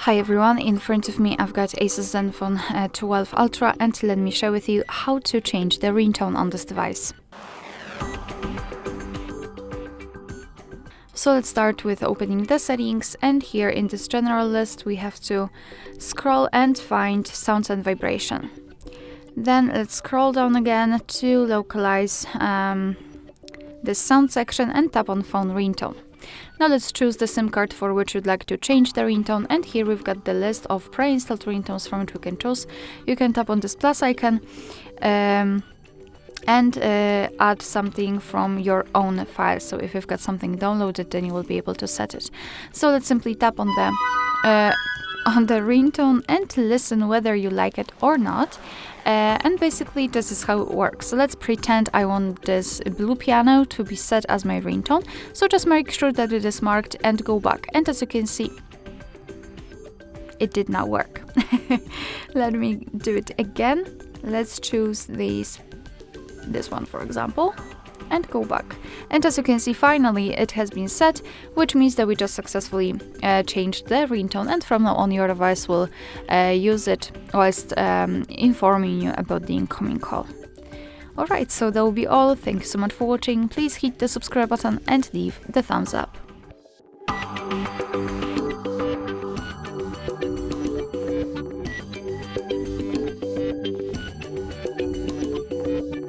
Hi everyone, in front of me I've got ASUS ZenFone 12 Ultra, and let me share with you how to change the ringtone on this device. So let's start with opening the settings, and here in this general list we have to scroll and find sounds and vibration. Then let's scroll down again to localize this sound section and tap on phone ringtone. Now let's choose the SIM card for which you'd like to change the ringtone, and here we've got the list of pre-installed ringtones from which we can choose. You can tap on this plus icon and add something from your own file. So if you've got something downloaded, then you will be able to set it. So let's simply tap on the ringtone and listen whether you like it or not. And basically this is how it works. So let's pretend I want this blue piano to be set as my ringtone. So just make sure that it is marked and go back. And as you can see, it did not work. Let me do it again. Let's choose this one, for example, and go back. And as you can see, finally it has been set, which means that we just successfully changed the ringtone, and from now on your device will use it whilst informing you about the incoming call. Alright, so that will be all. Thank you so much for watching. Please hit the subscribe button and leave the thumbs up.